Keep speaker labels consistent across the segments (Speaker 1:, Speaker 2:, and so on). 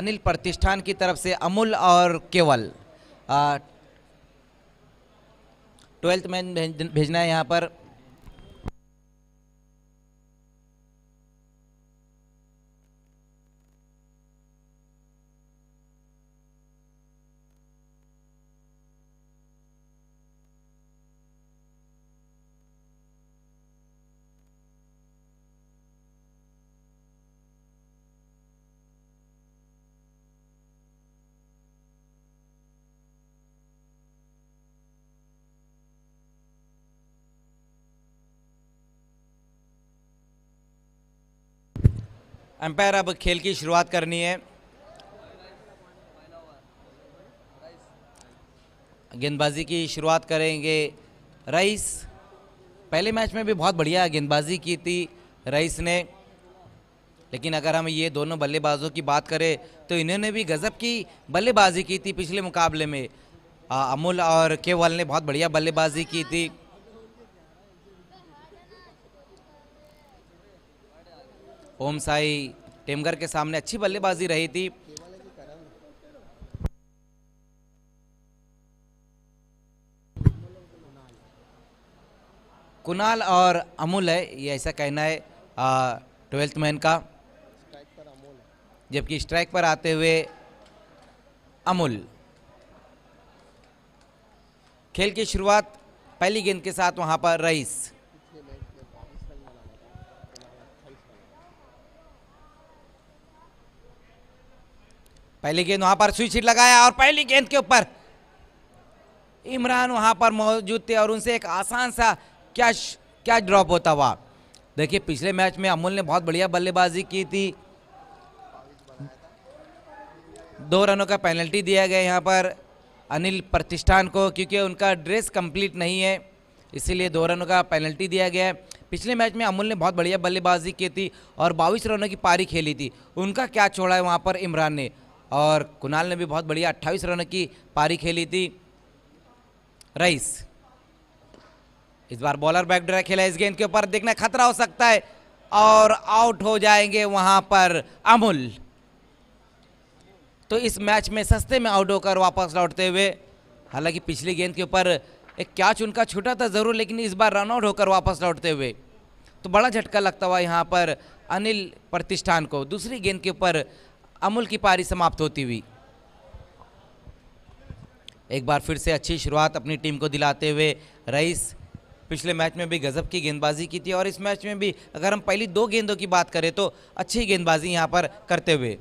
Speaker 1: अनिल प्रतिष्ठान की तरफ से अमूल और केवल 12th मैन भेजना है यहाँ पर। अंपायर अब खेल की शुरुआत करनी है। गेंदबाजी की शुरुआत करेंगे रईस। पहले मैच में भी बहुत बढ़िया गेंदबाजी की थी रईस ने, लेकिन अगर हम ये दोनों बल्लेबाजों की बात करें तो इन्होंने भी गजब की बल्लेबाजी की थी पिछले मुकाबले में। अमूल और केवल ने बहुत बढ़िया बल्लेबाजी की थी। ओम साई टेमगर के सामने अच्छी बल्लेबाजी रही थी। कुणाल और अमूल है, ये ऐसा कहना है 12th मैन का, जबकि स्ट्राइक पर आते हुए अमूल। खेल की शुरुआत पहली गेंद के साथ वहां पर रईस। पहली गेंद वहां पर स्विच हिट लगाया और पहली गेंद के ऊपर इमरान वहां पर मौजूद थे और उनसे एक आसान सा क्या ड्रॉप होता हुआ। देखिए पिछले मैच में अमूल ने बहुत बढ़िया बल्लेबाजी की थी। 2 रनों का पेनल्टी दिया गया यहाँ पर अनिल प्रतिष्ठान को, क्योंकि उनका ड्रेस कंप्लीट नहीं है, इसीलिए 2 रनों का पेनल्टी दिया गया है। पिछले मैच में अमूल ने बहुत बढ़िया बल्लेबाजी की थी और 22 रनों की पारी खेली थी। उनका क्या छोड़ा है वहाँ पर इमरान ने, और कुणाल ने भी बहुत बढ़िया 28 रनों की पारी खेली थी। रईस इस बार बॉलर बैकडोर खेला इस गेंद के ऊपर, देखना खतरा हो सकता है और आउट हो जाएंगे वहां पर अमूल। तो इस मैच में सस्ते में आउट होकर वापस लौटते हुए, हालांकि पिछली गेंद के ऊपर एक कैच उनका छूटा था जरूर, लेकिन इस बार रन आउट होकर वापस लौटते हुए तो बड़ा झटका लगता हुआ यहाँ पर अनिल प्रतिष्ठान को। दूसरी गेंद के ऊपर अमूल की पारी समाप्त होती हुई। एक बार फिर से अच्छी शुरुआत अपनी टीम को दिलाते हुए रईस पिछले मैच में भी गजब की गेंदबाजी की थी और इस मैच में भी अगर हम पहली 2 गेंदों की बात करें तो अच्छी गेंदबाजी यहां पर करते हुए।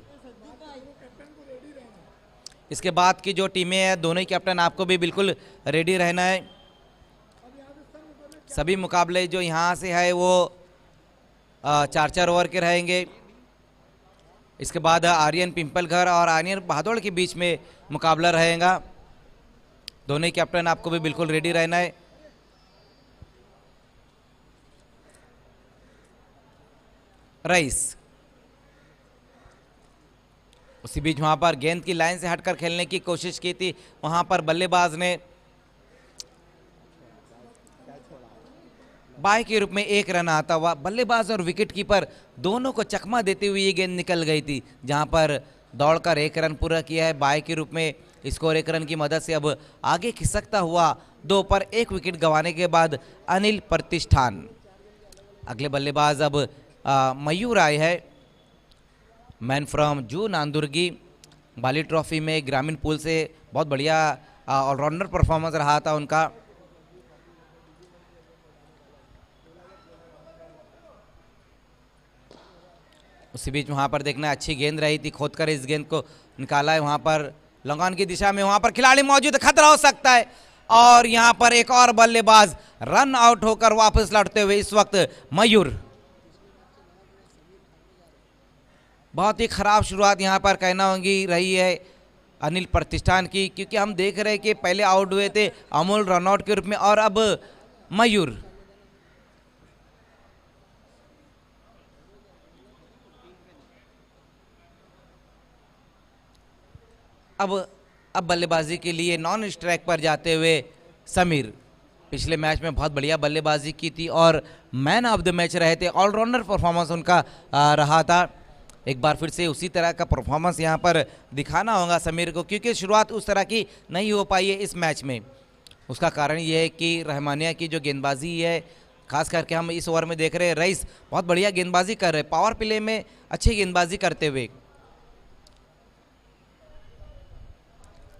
Speaker 1: इसके बाद की जो टीमें हैं दोनों ही कैप्टन आपको भी बिल्कुल रेडी रहना है। सभी मुकाबले जो यहां से है वो 4-4 ओवर के रहेंगे। इसके बाद आर्यन पिंपलघर और आर्यन बहादुर के बीच में मुकाबला रहेगा। दोनों ही कैप्टन आपको भी बिल्कुल रेडी रहना है। रईस उसी बीच वहां पर गेंद की लाइन से हटकर खेलने की कोशिश की थी, वहां पर बल्लेबाज ने बाय के रूप में 1 रन आता हुआ, बल्लेबाज और विकेट कीपर दोनों को चकमा देते हुए ये गेंद निकल गई थी, जहां पर दौड़कर 1 रन पूरा किया है बाय के रूप में। स्कोर 1 रन की मदद से अब आगे खिसकता हुआ 2 पर 1 विकेट गंवाने के बाद अनिल प्रतिष्ठान। अगले बल्लेबाज अब मयूर आए है, मैन फ्रॉम जू नांदुर्गी। बाली ट्रॉफी में ग्रामीण पूल से बहुत बढ़िया ऑलराउंडर परफॉर्मेंस रहा था उनका। उसी बीच वहां पर देखना अच्छी गेंद रही थी, खोदकर इस गेंद को निकाला है वहां पर लॉन्ग ऑन की दिशा में, वहां पर खिलाड़ी मौजूद, खतरा हो सकता है और यहां पर एक और बल्लेबाज रन आउट होकर वापस लौटते हुए इस वक्त मयूर। बहुत ही खराब शुरुआत यहां पर कहना होगी रही है अनिल प्रतिष्ठान की, क्योंकि हम देख रहे हैं कि पहले आउट हुए थे अमूल रन आउट के रूप में और अब मयूर। अब बल्लेबाजी के लिए नॉन स्ट्राइक पर जाते हुए समीर। पिछले मैच में बहुत बढ़िया बल्लेबाजी की थी और मैन ऑफ द मैच रहे थे, ऑलराउंडर परफॉर्मेंस उनका रहा था। एक बार फिर से उसी तरह का परफॉर्मेंस यहाँ पर दिखाना होगा समीर को, क्योंकि शुरुआत उस तरह की नहीं हो पाई है इस मैच में। उसका कारण ये है कि रहमानिया की जो गेंदबाजी है, खास करके हम इस ओवर में देख रहे हैं रईस बहुत बढ़िया गेंदबाजी कर रहे हैं, पावर प्ले में अच्छी गेंदबाजी करते हुए।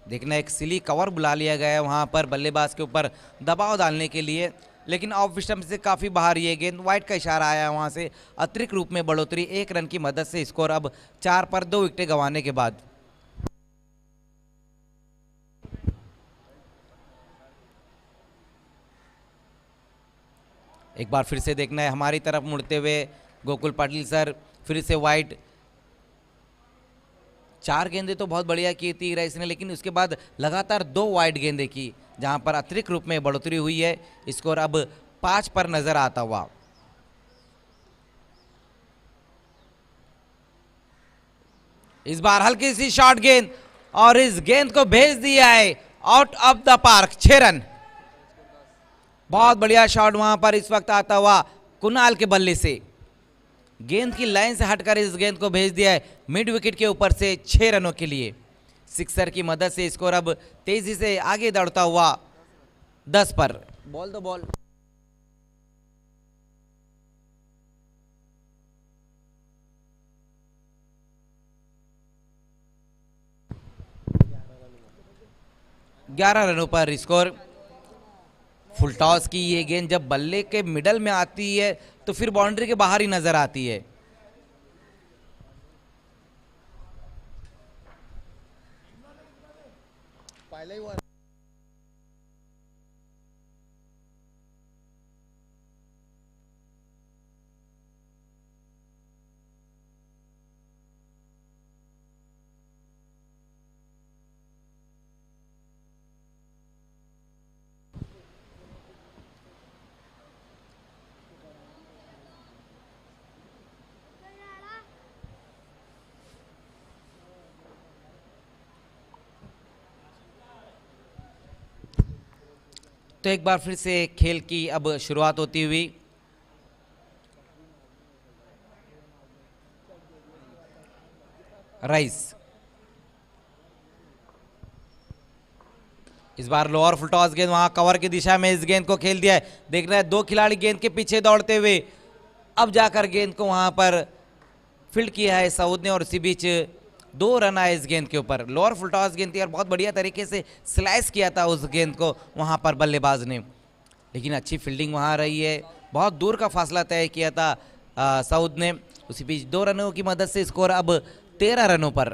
Speaker 1: देखना, एक सिली कवर बुला लिया गया है वहाँ पर बल्लेबाज के ऊपर दबाव डालने के लिए, लेकिन ऑफ स्टंप से काफ़ी बाहर ये गेंद, वाइड का इशारा आया वहाँ से। अतिरिक्त रूप में बढ़ोतरी 1 रन की मदद से स्कोर अब 4 पर 2 विकेटें गंवाने के बाद। एक बार फिर से देखना है हमारी तरफ मुड़ते हुए गोकुल पाटिल सर, फिर से वाइड। 4 गेंदें तो बहुत बढ़िया की थी रईस ने, लेकिन उसके बाद लगातार 2 वाइड गेंदें की, जहां पर अतिरिक्त रूप में बढ़ोतरी हुई है। स्कोर अब 5 पर नजर आता हुआ। इस बार हल्की सी शॉर्ट गेंद और इस गेंद को भेज दिया है out of the park, 6 run. बहुत बढ़िया शॉट वहां पर इस वक्त आता हुआ कुणाल के बल्ले से, गेंद की लाइन से हटकर इस गेंद को भेज दिया है मिड विकेट के ऊपर से 6 रनों के लिए। सिक्सर की मदद से स्कोर अब तेजी से आगे दौड़ता हुआ 10 पर। बॉल दो बॉल। ग्यारह रनों पर स्कोर। फुल टॉस की ये गेंद जब बल्ले के मिडल में आती है तो फिर बाउंड्री के बाहर ही नजर आती है। तो एक बार फिर से खेल की अब शुरुआत होती हुई। राइस इस बार लोअर फुल टॉस गेंद वहां कवर की दिशा में इस गेंद को खेल दिया है। देख रहे हैं 2 खिलाड़ी गेंद के पीछे दौड़ते हुए, अब जाकर गेंद को वहां पर फील्ड किया है सऊद ने और इसी बीच 2 रन आए इस गेंद के ऊपर। लोअर फुल टॉस गेंद थी और बहुत बढ़िया तरीके से स्लाइस किया था उस गेंद को वहां पर बल्लेबाज ने, लेकिन अच्छी फील्डिंग वहां रही है। बहुत दूर का फासला तय किया था सऊद ने। उसी बीच 2 रनों की मदद से स्कोर अब 13 रनों पर।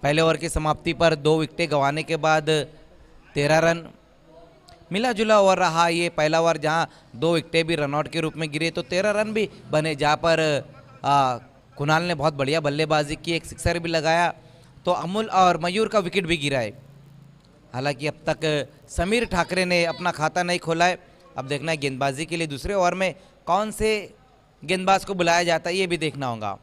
Speaker 1: पहले ओवर की समाप्ति पर 2 विकेटें गंवाने के बाद 13 रन। मिला जुला ओवर रहा ये पहला ओवर, जहां 2 विकेटें भी रनआउट के रूप में गिरे तो 13 रन भी बने, जहां पर कुणाल ने बहुत बढ़िया बल्लेबाजी की, एक सिक्सर भी लगाया तो अमूल और मयूर का विकेट भी गिरा है। हालांकि अब तक समीर ठाकरे ने अपना खाता नहीं खोला है। अब देखना है गेंदबाजी के लिए दूसरे ओवर में कौन से गेंदबाज को बुलाया जाता है, ये भी देखना होगा।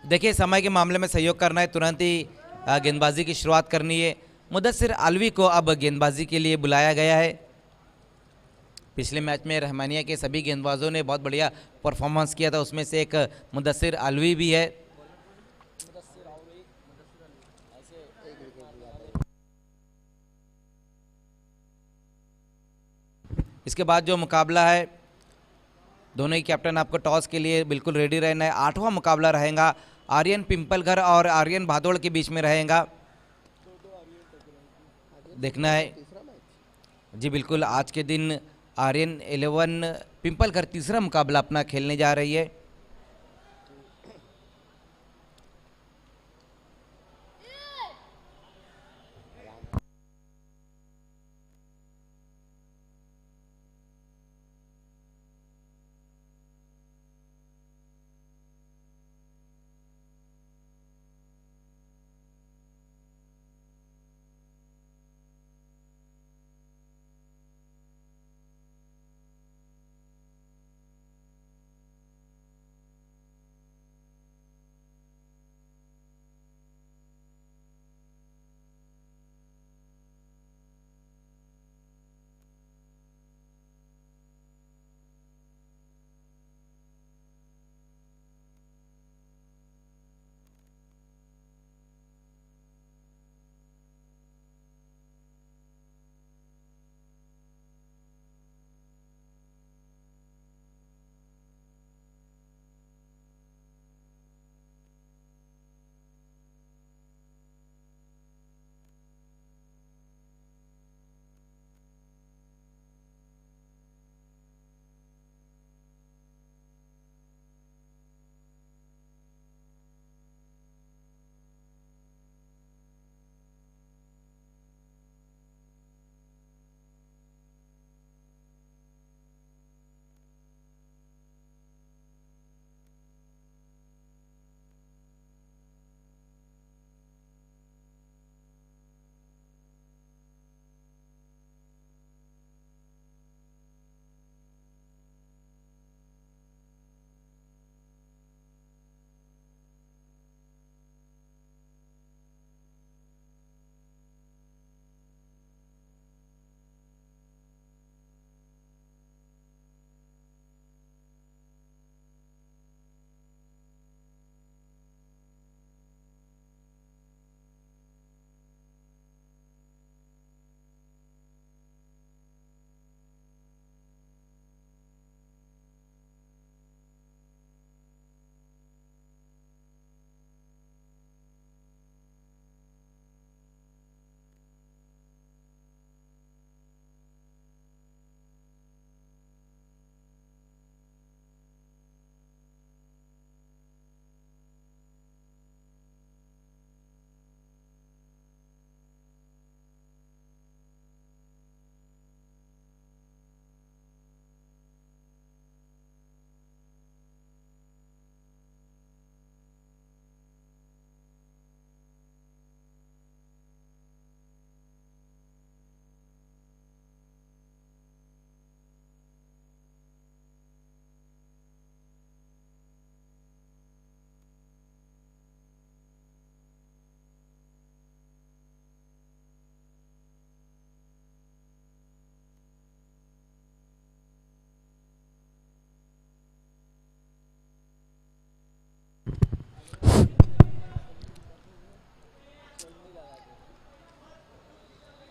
Speaker 1: देखिए, समय के मामले में सहयोग करना है, तुरंत ही गेंदबाजी की शुरुआत करनी है। मुदस्सिर आलवी को अब गेंदबाजी के लिए बुलाया गया है। पिछले मैच में रहमानिया के सभी गेंदबाजों ने बहुत बढ़िया परफॉर्मेंस किया था, उसमें से एक मुदस्सिर आलवी भी है। इसके बाद जो मुकाबला है, दोनों ही कैप्टन आपको टॉस के लिए बिल्कुल रेडी रहना है। 8वां मुकाबला रहेगा आर्यन पिंपलघर और आर्यन भादोड़ के बीच में रहेगा। देखना है जी, बिल्कुल आज के दिन आर्यन 11 पिंपलघर तीसरा मुकाबला अपना खेलने जा रही है।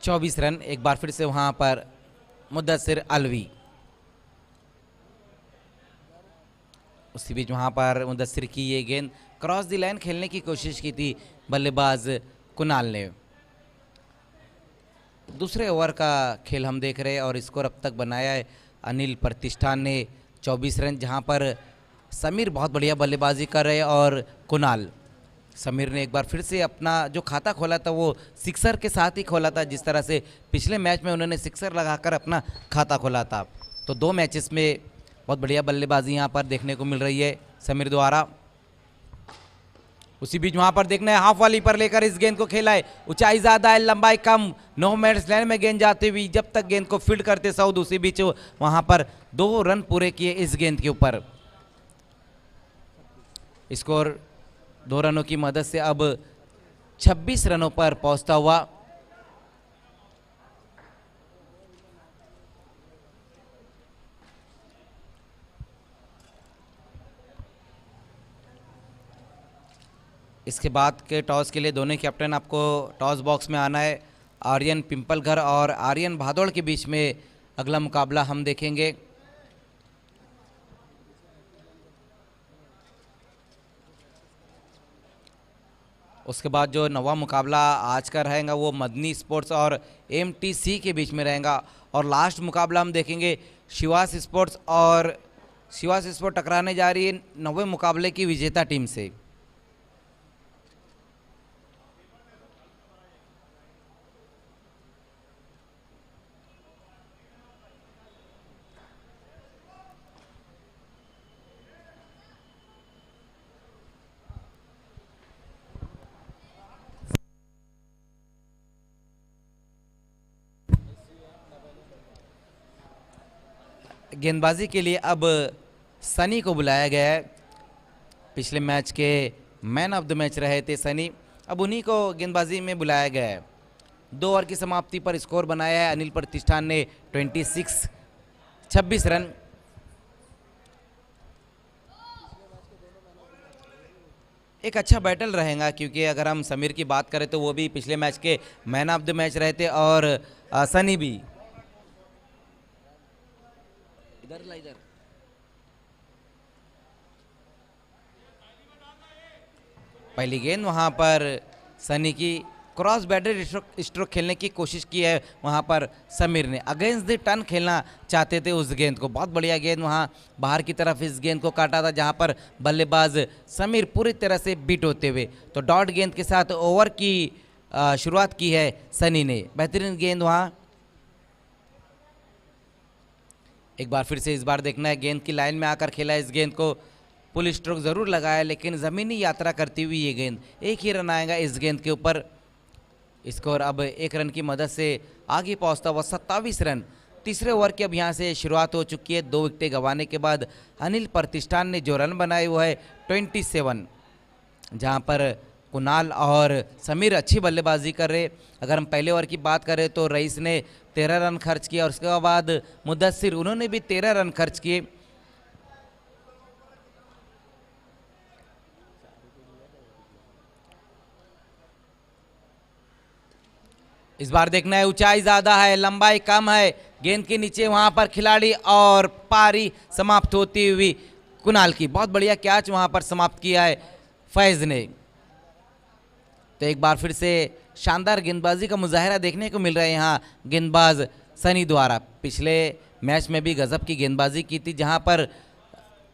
Speaker 1: 24 रन। एक बार फिर से वहां पर मुद्दसिर अलवी, उसी बीच वहां पर मुद्दसिर की ये गेंद क्रॉस द लाइन खेलने की कोशिश की थी बल्लेबाज कुणाल ने। दूसरे ओवर का खेल हम देख रहे हैं और स्कोर अब तक बनाया है अनिल प्रतिष्ठान ने 24 रन, जहां पर समीर बहुत बढ़िया बल्लेबाजी कर रहे हैं और कुणाल, समीर ने एक बार फिर से अपना जो खाता खोला था वो सिक्सर के साथ ही खोला था, जिस तरह से पिछले मैच में उन्होंने सिक्सर लगाकर अपना खाता खोला था। तो 2 मैचेस में बहुत बढ़िया बल्लेबाजी यहाँ पर देखने को मिल रही है समीर द्वारा। उसी बीच वहां पर देखना है हाफ वाली पर लेकर इस गेंद को खेला है, ऊंचाई ज्यादा है, लंबाई कम, नो मैट्स लाइन में गेंद जाती हुई जब तक गेंद को फील्ड करते सऊद, उसी बीच वहां पर 2 रन पूरे किए इस गेंद के ऊपर। स्कोर 2 रनों की मदद से अब 26 रनों पर पहुंचता हुआ। इसके बाद के टॉस के लिए दोनों कैप्टन आपको टॉस बॉक्स में आना है। आर्यन पिंपलघर और आर्यन भादौड़ के बीच में अगला मुकाबला हम देखेंगे। उसके बाद जो नवा मुकाबला आज का रहेगा वो मदनी स्पोर्ट्स और एमटीसी के बीच में रहेगा, और लास्ट मुकाबला हम देखेंगे शिवास स्पोर्ट्स और शिवास स्पोर्ट टकराने जा रही है 9वें मुकाबले की विजेता टीम से। गेंदबाजी के लिए अब सनी को बुलाया गया है। पिछले मैच के मैन ऑफ द मैच रहे थे सनी, अब उन्हीं को गेंदबाजी में बुलाया गया है। 2 ओवर की समाप्ति पर स्कोर बनाया है अनिल प्रतिष्ठान ने 26 रन। एक अच्छा बैटल रहेगा, क्योंकि अगर हम समीर की बात करें तो वो भी पिछले मैच के मैन ऑफ द मैच रहे थे और सनी भी। इधर पहली गेंद वहां पर सनी की क्रॉस बैटरी स्ट्रोक खेलने की कोशिश की है वहां पर समीर ने, अगेंस्ट द टर्न खेलना चाहते थे उस गेंद को। बहुत बढ़िया गेंद वहां बाहर की तरफ इस गेंद को काटा था, जहां पर बल्लेबाज समीर पूरी तरह से बीट होते हुए। तो डॉट गेंद के साथ ओवर की शुरुआत की है सनी ने, बेहतरीन गेंद वहां। एक बार फिर से इस बार देखना है गेंद की लाइन में आकर खेला इस गेंद को, पुल स्ट्रोक जरूर लगाया लेकिन ज़मीनी यात्रा करती हुई ये गेंद, एक ही रन आएगा इस गेंद के ऊपर। स्कोर अब 1 रन की मदद से आगे पहुंचता हुआ 27 रन। तीसरे ओवर की अब यहाँ से शुरुआत हो चुकी है। 2 विकेटें गंवाने के बाद अनिल प्रतिष्ठान ने जो रन बनाए वो है 27, जहाँ पर कुणाल और समीर अच्छी बल्लेबाजी कर रहे। अगर हम पहले ओवर की बात करें तो रईस ने 13 रन खर्च किया और उसके बाद मुद्दसिर उन्होंने भी 13 रन खर्च किए। इस बार देखना है ऊंचाई ज्यादा है, लंबाई कम है, गेंद के नीचे वहां पर खिलाड़ी और पारी समाप्त होती हुई कुणाल की। बहुत बढ़िया कैच वहां पर समाप्त किया है फैज ने। तो एक बार फिर से शानदार गेंदबाजी का मुजाहिरा देखने को मिल रहा है यहाँ गेंदबाज सनी द्वारा। पिछले मैच में भी गजब की गेंदबाजी की थी, जहां पर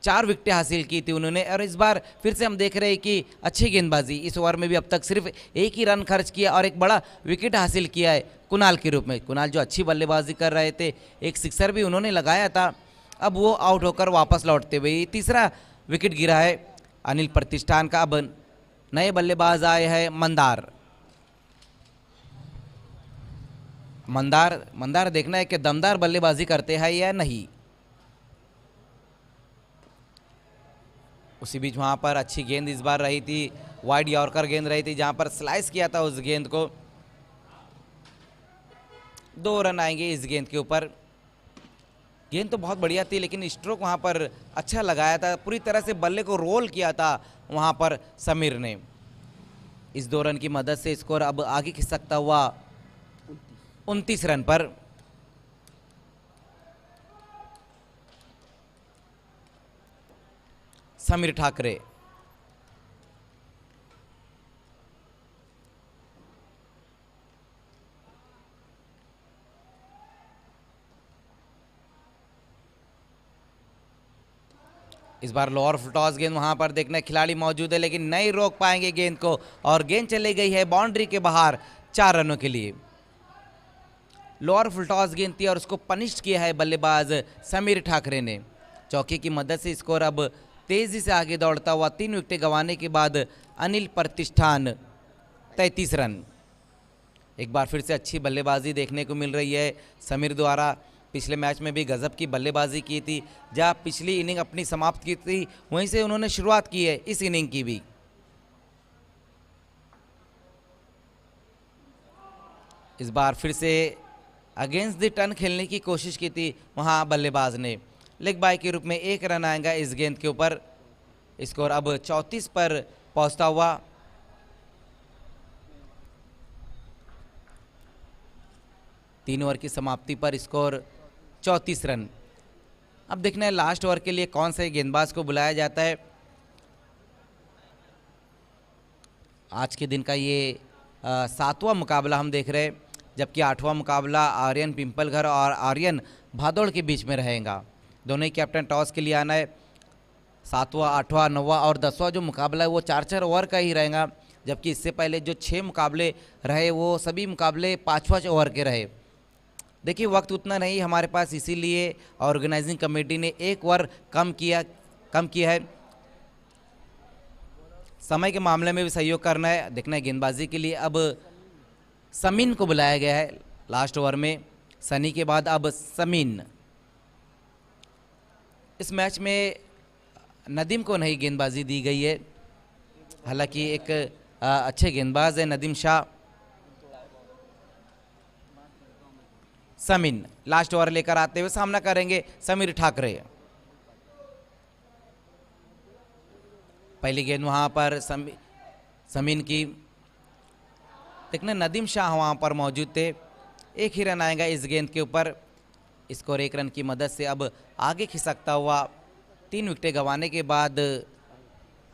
Speaker 1: 4 विकेटें हासिल की थी उन्होंने, और इस बार फिर से हम देख रहे हैं कि अच्छी गेंदबाजी। इस ओवर में भी अब तक सिर्फ 1 ही रन खर्च किया और एक बड़ा विकेट हासिल किया है कुणाल के रूप में। कुणाल जो अच्छी बल्लेबाजी कर रहे थे, एक सिक्सर भी उन्होंने लगाया था, अब वो आउट होकर वापस लौटते हुए तीसरा विकेट गिरा है अनिल प्रतिष्ठान का। अब नए बल्लेबाज आए हैं मंदार देखना है कि दमदार बल्लेबाजी करते हैं या नहीं। उसी बीच वहां पर अच्छी गेंद इस बार रही थी, वाइड यॉर्कर गेंद रही थी, जहां पर स्लाइस किया था उस गेंद को। 2 रन आएंगे इस गेंद के ऊपर। गेंद तो बहुत बढ़िया थी लेकिन स्ट्रोक वहां पर अच्छा लगाया था, पूरी तरह से बल्ले को रोल किया था वहां पर समीर ने। इस 2 रन की मदद से स्कोर अब आगे खिसकता हुआ 29 रन पर। समीर ठाकरे इस बार लोअर टॉस गेंद वहां पर देखना खिलाड़ी मौजूद है लेकिन नहीं रोक पाएंगे गेंद को और गेंद चली गई है बाउंड्री के बाहर 4 रनों के लिए। लोअर फुल टॉस गेंद थी और उसको पनिश किया है बल्लेबाज समीर ठाकरे ने। चौके की मदद से स्कोर अब तेजी से आगे दौड़ता हुआ 3 विकेटें गंवाने के बाद अनिल प्रतिष्ठान 33 रन। एक बार फिर से अच्छी बल्लेबाजी देखने को मिल रही है समीर द्वारा। पिछले मैच में भी गजब की बल्लेबाजी की थी, जहां पिछली इनिंग अपनी समाप्त की थी वहीं से उन्होंने शुरुआत की है इस इनिंग की भी। इस बार फिर से अगेंस्ट द टर्न खेलने की कोशिश की थी वहां बल्लेबाज ने। लेग बाय के रूप में 1 रन आएगा इस गेंद के ऊपर। स्कोर अब 34 पर पहुंचता हुआ। तीन ओवर की समाप्ति पर स्कोर 34 रन। अब देखना है लास्ट ओवर के लिए कौन से गेंदबाज को बुलाया जाता है। आज के दिन का ये 7वां मुकाबला हम देख रहे हैं, जबकि 8वां मुकाबला आर्यन पिंपलघर और आर्यन भादौड़ के बीच में रहेगा। दोनों ही कैप्टन टॉस के लिए आना है। 7वां, 8वां, 9वां और 10वां जो मुकाबला है वो 4-4 ओवर का ही रहेगा, जबकि इससे पहले जो 6 मुकाबले रहे वो सभी मुकाबले 5-5 ओवर के रहे। देखिए वक्त उतना नहीं हमारे पास, इसीलिए ऑर्गेनाइजिंग कमेटी ने 1 ओवर कम किया है। समय के मामले में भी सहयोग करना है। देखना है गेंदबाजी के लिए अब समीन को बुलाया गया है लास्ट ओवर में। सनी के बाद अब समीन। इस मैच में नदीम को नहीं गेंदबाजी दी गई है, हालांकि एक अच्छे गेंदबाज है नदीम शाह। समीन लास्ट ओवर लेकर आते हुए सामना करेंगे समीर ठाकरे। पहली गेंद वहां पर समीन की। देखना नदीम शाह वहां पर मौजूद थे। 1 ही रन आएगा इस गेंद के ऊपर। स्कोर 1 रन की मदद से अब आगे खिसकता हुआ। 3 विकेटें गंवाने के बाद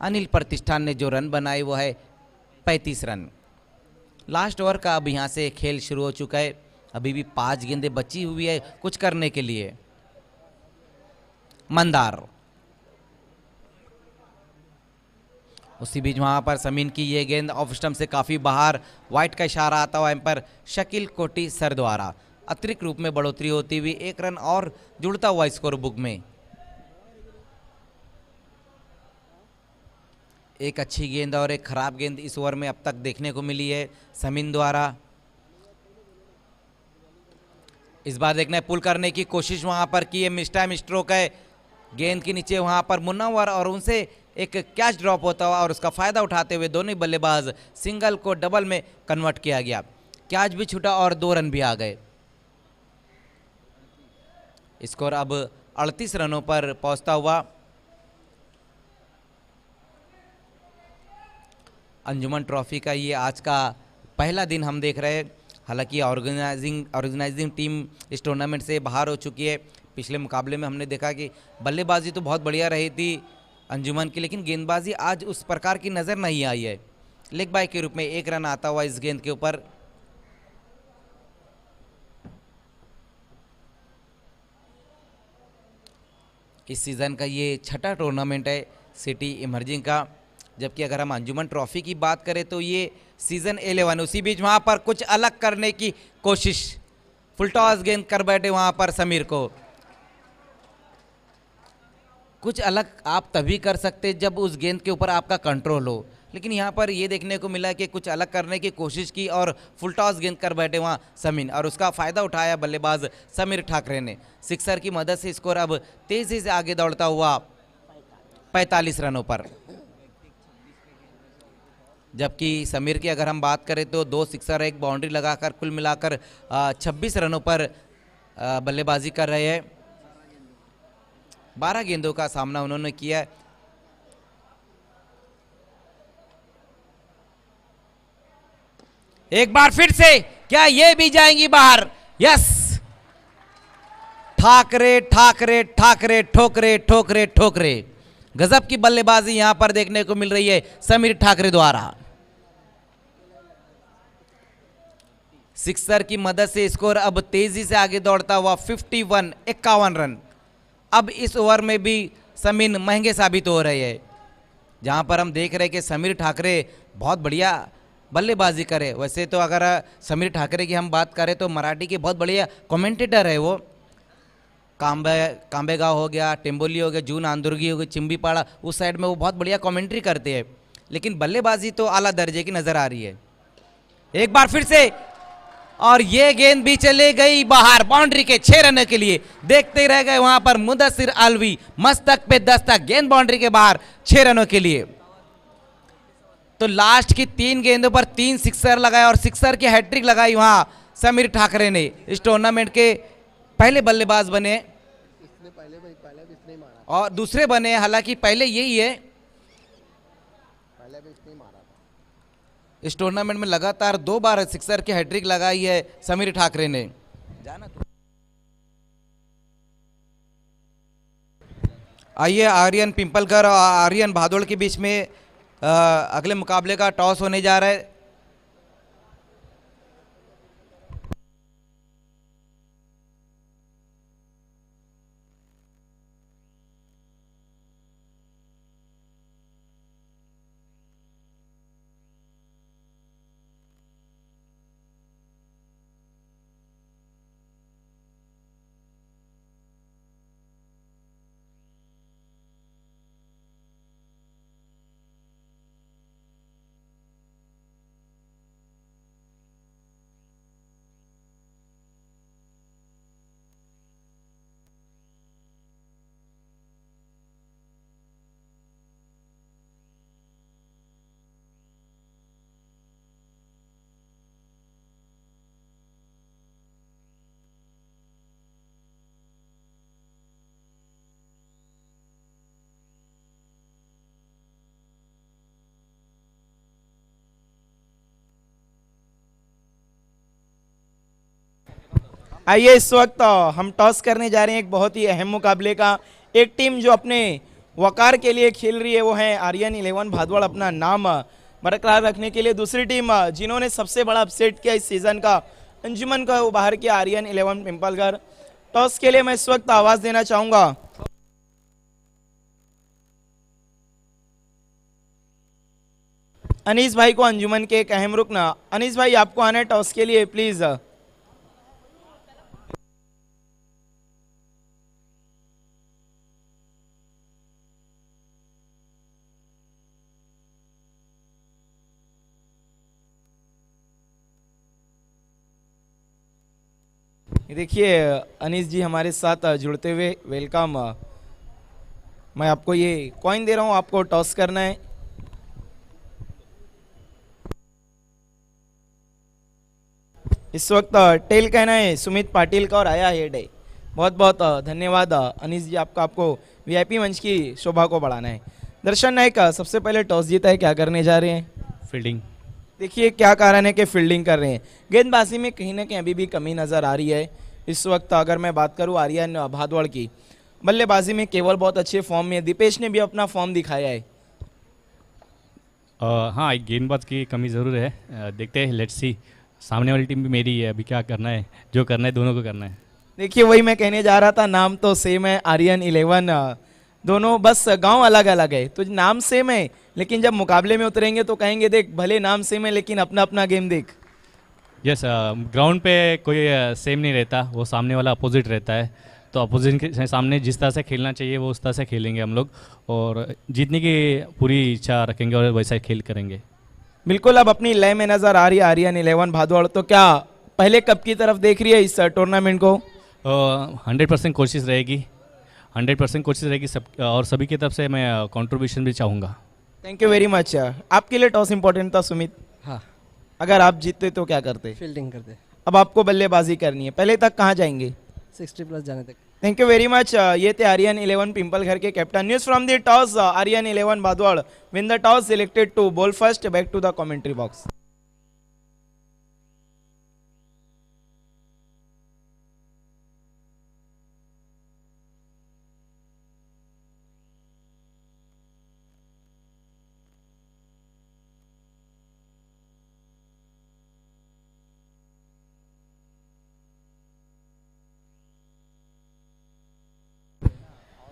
Speaker 1: अनिल प्रतिष्ठान ने जो रन बनाए वो है 35 रन। लास्ट ओवर का अब यहाँ से खेल शुरू हो चुका है। अभी भी 5 गेंदें बची हुई है कुछ करने के लिए। मंदार। उसी बीच वहां पर समीन की ये गेंद ऑफ स्टंप से काफी बाहर। वाइट का इशारा आता हुआ एम्पायर शकील कोटी सर द्वारा। अतिरिक्त रूप में बढ़ोतरी होती हुई 1 रन और जुड़ता हुआ स्कोर बुक में। एक अच्छी गेंद और एक खराब गेंद इस ओवर में अब तक देखने को मिली है समीन द्वारा। इस बार देखना है पुल करने की कोशिश वहां पर की है। मिस टाइम स्ट्रोक है गेंद के नीचे वहां पर मुन्नावर और उनसे एक कैच ड्रॉप होता हुआ और उसका फायदा उठाते हुए दोनों बल्लेबाज सिंगल को डबल में कन्वर्ट किया गया। कैच भी छूटा और 2 रन भी आ गए। स्कोर अब 38 रनों पर पहुंचता हुआ। अंजुमन ट्रॉफी का ये आज का पहला दिन हम देख रहे हैं। हालांकि ऑर्गेनाइजिंग टीम इस टूर्नामेंट से बाहर हो चुकी है। पिछले मुकाबले में हमने देखा कि बल्लेबाजी तो बहुत बढ़िया रही थी अंजुमन की, लेकिन गेंदबाजी आज उस प्रकार की नज़र नहीं आई है। लेग बाय के रूप में 1 रन आता हुआ इस गेंद के ऊपर। इस सीज़न का ये 6ठा टूर्नामेंट है सिटी इमर्जिंग का, जबकि अगर हम अंजुमन ट्रॉफी की बात करें तो ये सीजन 11। उसी बीच वहां पर कुछ अलग करने की कोशिश, फुल टॉस गेंद कर बैठे वहां पर समीर को। कुछ अलग आप तभी कर सकते जब उस गेंद के ऊपर आपका कंट्रोल हो, लेकिन यहाँ पर ये देखने को मिला कि कुछ अलग करने की कोशिश की और फुल टॉस गेंद कर बैठे वहाँ समीन और उसका फ़ायदा उठाया बल्लेबाज समीर ठाकरे ने। सिक्सर की मदद से स्कोर अब तेज़ी से आगे दौड़ता हुआ 45 रनों पर। जबकि समीर की अगर हम बात करें तो 2 सिक्सर 1 बाउंड्री लगाकर कुल मिलाकर 26 रनों पर बल्लेबाजी कर रहे हैं। 12 गेंदों का सामना उन्होंने किया। एक बार फिर से क्या ये भी जाएंगी बाहर? यस, ठाकरे ठाकरे ठाकरे ठोकरे ठोकरे ठोकरे। गजब की बल्लेबाजी यहां पर देखने को मिल रही है समीर ठाकरे द्वारा। सिक्सर की मदद से स्कोर अब तेजी से आगे दौड़ता हुआ 51 रन। अब इस ओवर में भी समीर महंगे साबित हो रहे हैं, जहां पर हम देख रहे हैं कि समीर ठाकरे बहुत बढ़िया बल्लेबाजी करे। वैसे तो अगर समीर ठाकरे की हम बात करें तो मराठी के बहुत बढ़िया कमेंटेटर है वो। कांबेगांव हो गया, टेम्बोली हो गया, जून आंदुर्गी हो गई, चिंबीपाड़ा, उस साइड में वो बहुत बढ़िया कमेंट्री करते हैं, लेकिन बल्लेबाजी तो आला दर्जे की नजर आ रही है। एक बार फिर से, और ये गेंद भी चले गई बाहर बाउंड्री के 6 रन के लिए। देखते रह गए वहां पर मुदस्सिर आलवी, मस्तक पे दस्तक, गेंद बाउंड्री के बाहर 6 रनों के लिए। तो लास्ट की 3 गेंदों पर 3 सिक्सर लगाए और सिक्सर की हैट्रिक लगाई वहां समीर ठाकरे ने। इस टूर्नामेंट के पहले बल्लेबाज बने और दूसरे बने, हालांकि पहले यही है। इस टूर्नामेंट में लगातार 2 बार सिक्सर की हैट्रिक लगाई है समीर ठाकरे ने। जाना तो आइए, आर्यन पिंपलकर और आर्यन भादोड़ के बीच में अगले मुकाबले का टॉस होने जा रहा है।
Speaker 2: आइए, इस वक्त हम टॉस करने जा रहे हैं एक बहुत ही अहम मुकाबले का। एक टीम जो अपने वकार के लिए खेल रही है वो है आर्यन 11 भादवाड़, अपना नाम बरकरार रखने के लिए। दूसरी टीम जिन्होंने सबसे बड़ा अपसेट किया इस सीजन का, अंजुमन का बाहर किया आर्यन 11 पिंपलगढ़। टॉस के लिए मैं इस वक्त आवाज देना चाहूंगा अनीस भाई को, अंजुमन के एक अहम रुकन। अनीस भाई, आपको आना है टॉस के लिए, प्लीज। देखिए अनीस जी हमारे साथ जुड़ते हुए, वेलकम। मैं आपको ये कॉइन दे रहा हूं, आपको टॉस करना है। इस वक्त टेल कहना है सुमित पाटिल का और आया हेड है। बहुत बहुत धन्यवाद अनीस जी आपका, आपको वीआईपी मंच की शोभा को बढ़ाना है। दर्शन नायक सबसे पहले टॉस जीता है, क्या करने जा रहे हैं?
Speaker 3: फील्डिंग।
Speaker 2: देखिए क्या कारण है कि फील्डिंग कर रहे हैं। गेंदबाजी में कहीं ना कहीं अभी भी कमी नज़र आ रही है। इस वक्त अगर मैं बात करूं आर्यन भादवाड़ की, बल्लेबाजी में केवल बहुत अच्छे फॉर्म में है। दीपेश ने भी अपना फॉर्म दिखाया है।
Speaker 3: हाँ, एक गेंदबाज की कमी ज़रूर है। देखते हैं, लेट्स सी। सामने वाली टीम भी मेरी है, अभी क्या करना है, जो करना है दोनों को करना है।
Speaker 2: देखिए वही मैं कहने जा रहा था, नाम तो सेम है आर्यन 11, दोनों बस गांव अलग अलग है। तो नाम सेम है, लेकिन जब मुकाबले में उतरेंगे तो कहेंगे देख भले नाम सेम है लेकिन अपना अपना गेम देख।
Speaker 3: यस, ग्राउंड पे कोई सेम नहीं रहता, वो सामने वाला अपोजिट रहता है। तो अपोजिट के सामने जिस तरह से खेलना चाहिए वो उस तरह से खेलेंगे हम लोग, और जीतने की पूरी इच्छा रखेंगे और वैसा ही खेल करेंगे।
Speaker 2: बिल्कुल, अब अपनी लय में नजर आ रही है आर्यन 11 भादवाड़। तो क्या पहले कप की तरफ देख रही है इस टूर्नामेंट को?
Speaker 3: 100% कोशिश रहेगी, 100% कोशिश रहेगी सब, और सभी की तरफ से मैं कंट्रीब्यूशन भी चाहूँगा।
Speaker 2: Thank you very much. आपके लिए टॉस इंपॉर्टेंट था सुमित?
Speaker 4: हाँ,
Speaker 2: अगर आप जीतते तो क्या करते?
Speaker 4: फील्डिंग करते।
Speaker 2: अब आपको बल्लेबाजी करनी है, पहले तक कहाँ जाएंगे?
Speaker 4: 60+ जाने तक।
Speaker 2: Thank you very much. ये थे आर्यन 11 पिंपल घर के captain. News from the toss, Aryan 11 Bhadwad win the toss, selected to bowl first. Back to the commentary box.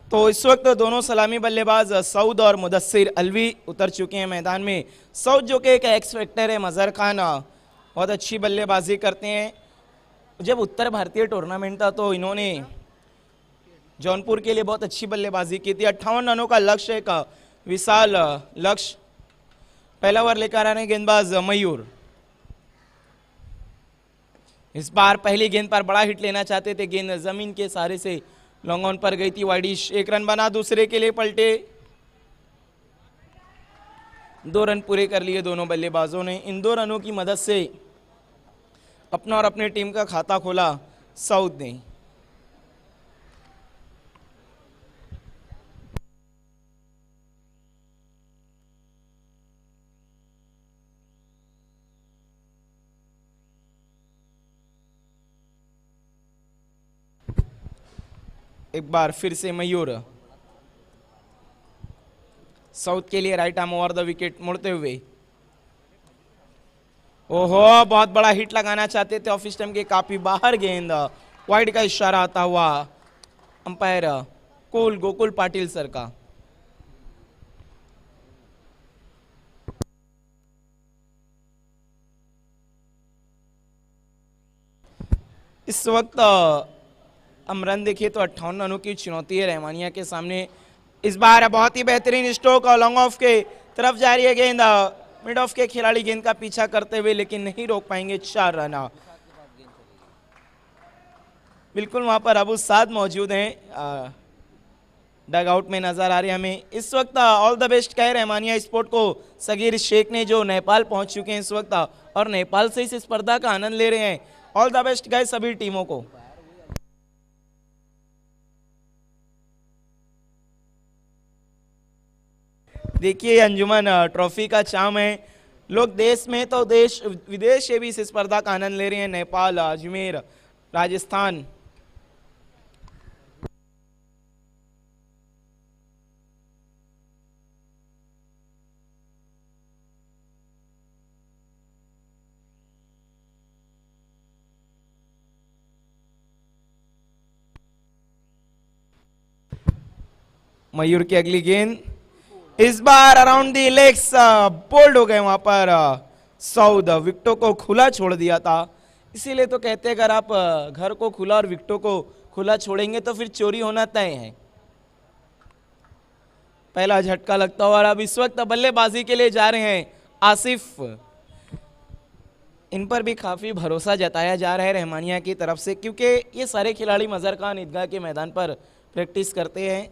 Speaker 2: तो इस वक्त दोनों सलामी बल्लेबाज सऊद और मुदस्सिर अलवी उतर चुके हैं मैदान में। सऊद जो कि एक एक्स फैक्टर है, मजहर खान बहुत अच्छी बल्लेबाजी करते हैं। जब उत्तर भारतीय टूर्नामेंट था तो इन्होंने जौनपुर के लिए बहुत अच्छी बल्लेबाजी की थी। 58 रनों का लक्ष्य, एक विशाल लक्ष्य। पहला ओवर लेकर आ रहे हैं गेंदबाज मयूर। इस बार पहली गेंद पर बड़ा हिट लेना चाहते थे, गेंद जमीन के सहारे से लॉन्ग ऑन पर गई थी। वाइडिश, एक रन बना, दूसरे के लिए पलटे। 2 रन पूरे कर लिए दोनों बल्लेबाजों ने। इन 2 रनों की मदद से अपना और अपने टीम का खाता खोला सऊद ने। एक बार फिर से मयूर, साउथ के लिए right arm over the wicket मुड़ते हुए। ओहो, बहुत बड़ा हिट लगाना चाहते थे, ऑफ स्टंप के काफी बाहर गेंद। वाइड का इशारा आता हुआ अंपायर गोकुल पाटिल सर का। इस वक्त हम रन देखिए तो 58 रनों की चुनौती है रहमानिया के सामने। इस बार बहुत ही बेहतरीन स्ट्रोक और लॉन्ग ऑफ के तरफ जा रही है गेंद। मिड ऑफ के खिलाड़ी गेंद का पीछा करते हुए लेकिन नहीं रोक पाएंगे। 4 रन। बिल्कुल वहां पर अबू साद मौजूद हैं, डग आउट में नजर आ रहे हैं हमें इस वक्त। ऑल द बेस्ट कह रहमानिया स्पोर्ट को सगीर शेख ने, जो नेपाल पहुंच चुके हैं इस वक्त और नेपाल से इस स्पर्धा का आनंद ले रहे हैं। ऑल द बेस्ट गए सभी टीमों को। देखिए अंजुमन ट्रॉफी का चाम है। लोग देश में तो देश विदेश से भी इस स्पर्धा का आनंद ले रहे हैं। नेपाल, अजमेर, राजस्थान। मयूर की अगली गेंद, इस बार अराउंड दी लेग्स, बोल्ड हो गए वहां पर सऊद। विकेटों को खुला छोड़ दिया था, इसीलिए तो कहते हैं अगर आप घर को खुला और विकेटों को खुला छोड़ेंगे तो फिर चोरी होना तय है। पहला झटका लगता हुआ। अब इस वक्त बल्लेबाजी के लिए जा रहे हैं आसिफ। इन पर भी काफी भरोसा जताया जा रहा है रहमानिया की तरफ से, क्योंकि ये सारे खिलाड़ी मजहर खान ईदगाह के मैदान पर प्रैक्टिस करते हैं।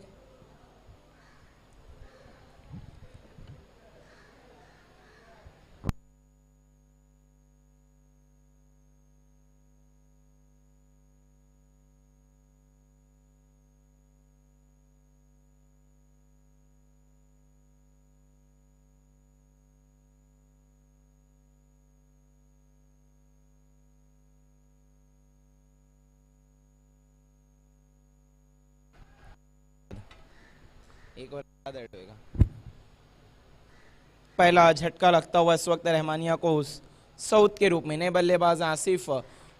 Speaker 2: एक और होगा। पहला झटका लगता हुआ इस वक्त रहमानिया को सऊद के रूप में। नए बल्लेबाज आसिफ।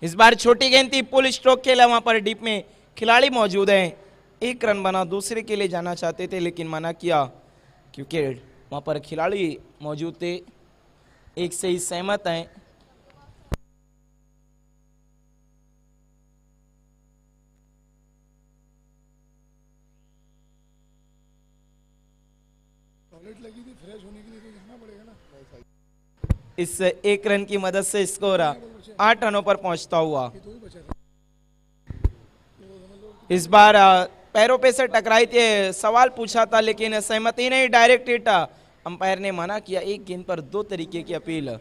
Speaker 2: इस बार छोटी गेंद थी, पुल स्ट्रोक खेला, वहां पर डीप में खिलाड़ी मौजूद हैं। 1 रन बना, दूसरे के लिए जाना चाहते थे लेकिन मना किया क्योंकि वहां पर खिलाड़ी मौजूद थे। एक से ही सहमत हैं।
Speaker 4: लगी थी, फ्रेश होने के लिए तो जाना पड़ेगा ना।
Speaker 2: इस 1 रन की मदद से स्कोर 8 रनों पर पहुंचता हुआ। इस बार पैरों पे से टकराई थी, सवाल पूछा था लेकिन सहमति नहीं, डायरेक्ट हिट। अंपायर ने मना किया। 1 गेंद पर 2 तरीके की अपील।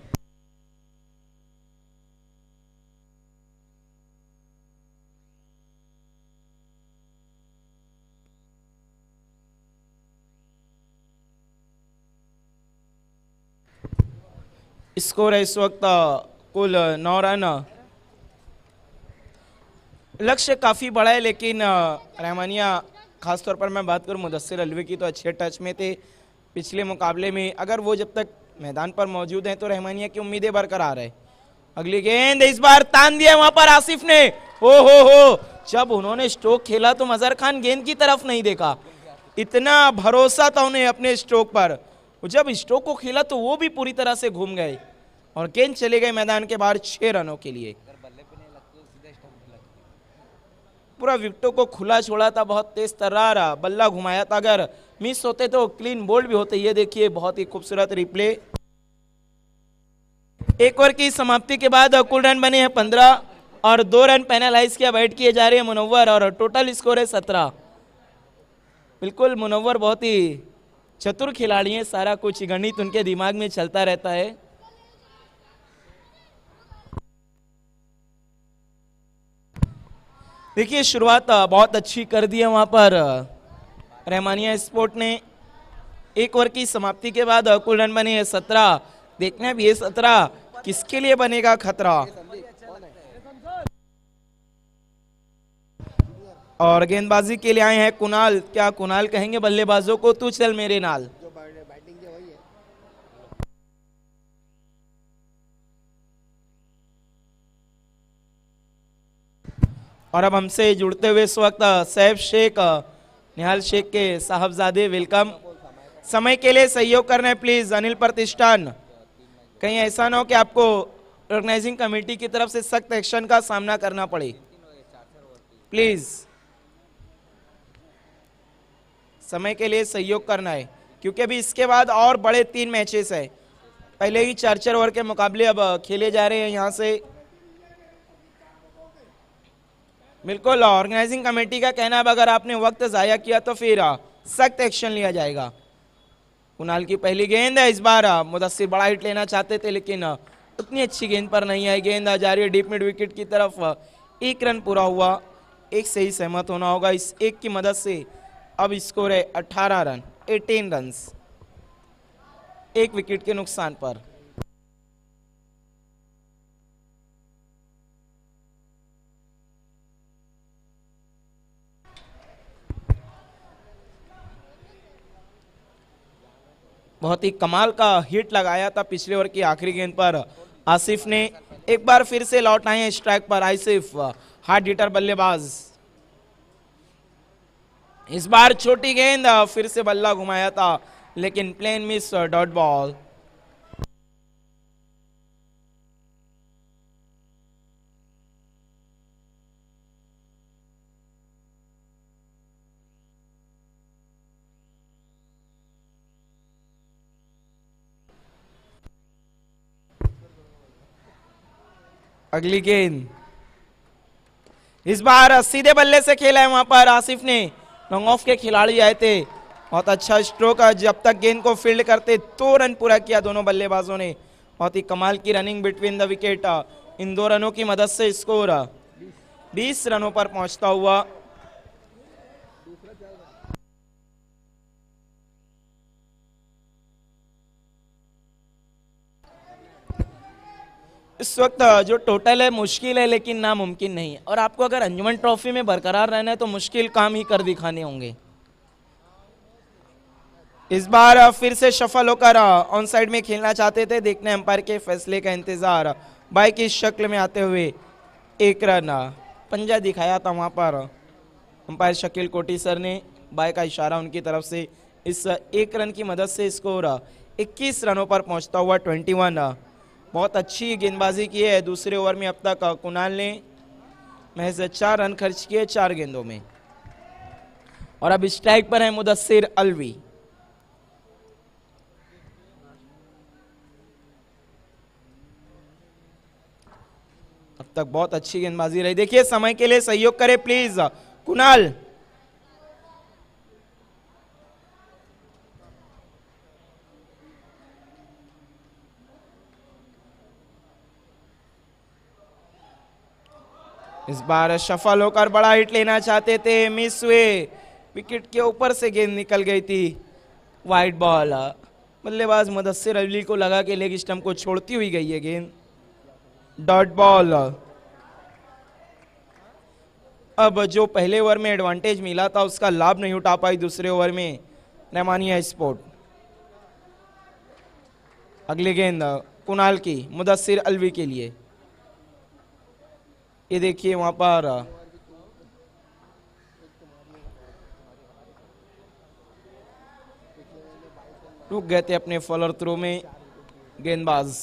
Speaker 2: स्कोर है इस वक्त कुल 9 रन। लक्ष्य काफी बड़ा है लेकिन रहमानिया, खासतौर पर मैं बात करूं मुदस्सिर अलवी की, तो अच्छे टच में थे पिछले मुकाबले में। अगर वो जब तक मैदान पर मौजूद हैं तो रहमानिया की उम्मीदें बरकरार है। अगली गेंद, इस बार तान दिया वहां पर आसिफ ने। हो जब उन्होंने स्ट्रोक खेला तो मजहर खान गेंद की तरफ नहीं देखा, इतना भरोसा था उन्हें अपने स्ट्रोक पर। जब स्ट्रोक को खेला तो वो भी पूरी तरह से घूम गए और गेंद चले गए मैदान के बाहर 6 रनों के लिए। पूरा विकेटों को खुला छोड़ा था, बहुत तेज तर्रार बल्ला घुमाया था, अगर मिस होते तो क्लीन बोल्ड भी होते। ये देखिए बहुत ही खूबसूरत रिप्ले। एक ओवर की समाप्ति के बाद कुल रन बने हैं 15 और 2 रन पेनलाइज किया बैट किए जा रहे हैं मुनव्वर और टोटल स्कोर है 17। बिल्कुल मुनव्वर बहुत ही चतुर खिलाड़ी हैं, सारा कुछ गणित उनके दिमाग में चलता रहता है। देखिए शुरुआत बहुत अच्छी कर दी है वहां पर रहमानिया स्पोर्ट ने। एक ओवर की समाप्ति के बाद कुल रन बने हैं 17। देखना भी ये 17 किसके लिए बनेगा खतरा। और गेंदबाजी के लिए आए हैं कुणाल। क्या कुणाल कहेंगे बल्लेबाजों को तू चल मेरे नाल। और अब हमसे जुड़ते हुए इस वक्त सैफ शेख, निहाल शेख के साहबजादे, वेलकम। समय के लिए सहयोग करना है प्लीज अनिल प्रतिष्ठान। कहीं ऐसा ना हो कि आपको ऑर्गेनाइजिंग कमेटी की तरफ से सख्त एक्शन का सामना करना पड़े, प्लीज समय के लिए सहयोग करना है, क्योंकि अभी इसके बाद और बड़े 3 मैचेस है। पहले ही 4-4 ओवर के मुकाबले अब खेले जा रहे हैं यहां से। बिल्कुल ऑर्गेनाइजिंग कमेटी का कहना है अगर आपने वक्त जाया किया तो फिर सख्त एक्शन लिया जाएगा। कुणाल की पहली गेंद है, इस बार मुदस्सिर बड़ा हिट लेना चाहते थे लेकिन उतनी अच्छी गेंद पर नहीं आई। गेंद जा रही है डीप मिड विकेट की तरफ। 1 रन पूरा हुआ, 1 से ही सहमत होना होगा। इस 1 की मदद से अब स्कोर है 18 रन, 18 रन्स, 1 विकेट के नुकसान पर। बहुत ही कमाल का हिट लगाया था पिछले ओवर की आखिरी गेंद पर आसिफ ने। एक बार फिर से लौट आए हैं स्ट्राइक पर आसिफ, हार्ड हिटर बल्लेबाज। इस बार छोटी गेंद, फिर से बल्ला घुमाया था लेकिन प्लेन मिस, डॉट बॉल। अगली गेंद, इस बार सीधे बल्ले से खेला है वहां पर आसिफ ने। लॉन्ग ऑफ के खिलाड़ी आए थे, बहुत अच्छा स्ट्रोक। जब तक गेंद को फील्ड करते 2 रन पूरा किया दोनों बल्लेबाजों ने। बहुत ही कमाल की रनिंग बिटवीन द विकेट। इन 2 रनों की मदद से स्कोर 20 रनों पर पहुंचता हुआ। इस वक्त जो टोटल है मुश्किल है लेकिन नामुमकिन नहीं है, और आपको अगर अंजुमन ट्रॉफी में बरकरार रहना है तो मुश्किल काम ही कर दिखाने होंगे। इस बार फिर से शफल होकर ऑन साइड में खेलना चाहते थे, देखने अंपायर के फैसले का इंतजार। बाई की शक्ल में आते हुए 1 रन, पंजा दिखाया था वहां पर अंपायर शकील कोटी सर ने, बाई का इशारा उनकी तरफ से। इस 1 रन की मदद से स्कोर 21 रनों पर पहुंचता हुआ 21। बहुत अच्छी गेंदबाजी की है। दूसरे ओवर में अब तक कुणाल ने महज 4 रन खर्च किए 4 गेंदों में। और अब स्ट्राइक पर है मुदस्सिर अलवी। अब तक बहुत अच्छी गेंदबाजी रही। देखिए समय के लिए सहयोग करें प्लीज कुणाल। इस बार सफल होकर बड़ा हिट लेना चाहते थे, मिस हुए। विकेट के ऊपर से गेंद निकल गई थी, वाइड बॉल। बल्लेबाज मुदस्सिर अली को लगा कि लेग स्टंप को छोड़ती हुई गई है गेंद, डॉट बॉल। अब जो पहले ओवर में एडवांटेज मिला था उसका लाभ नहीं उठा पाई दूसरे ओवर में रहमानिया स्पोर्ट। अगली गेंद कुणाल की मुदस्सिर अलवी के लिए। ये देखिए वहां पर रुक गए थे अपने फॉलोअर थ्रो में गेंदबाज।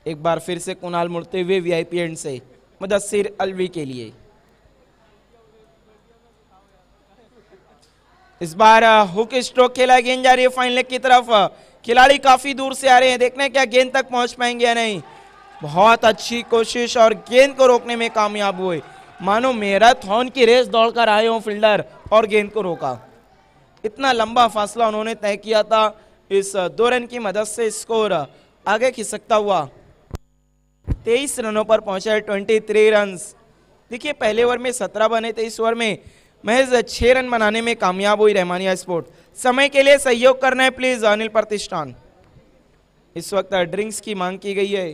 Speaker 2: एक बार फिर से कुणाल मुड़ते हुए वीआईपी एंड से मुदस्सिर अलवी के लिए। इस बार हुक स्ट्रोक खेला, गेंद जा रही है फाइन लेग की तरफ। खिलाड़ी काफी दूर से आ रहे हैं, देखना है क्या गेंद तक पहुंच पाएंगे या नहीं। बहुत अच्छी कोशिश और गेंद को रोकने में कामयाब हुए। मानो मैराथन की रेस दौड़कर आए हो फील्डर और गेंद को रोका। इतना लंबा फासला उन्होंने तय किया था। इस 2 रन की मदद से स्कोर आगे खिसकता हुआ 23 रनों पर पहुंचा है, 23 रन। देखिए पहले ओवर में 17 बने थे, इस ओवर में महज 6 रन बनाने में कामयाब हुई रहमानिया स्पोर्ट। समय के लिए सहयोग करना है प्लीज अनिल प्रतिष्ठान। इस वक्त ड्रिंक्स की मांग की गई है।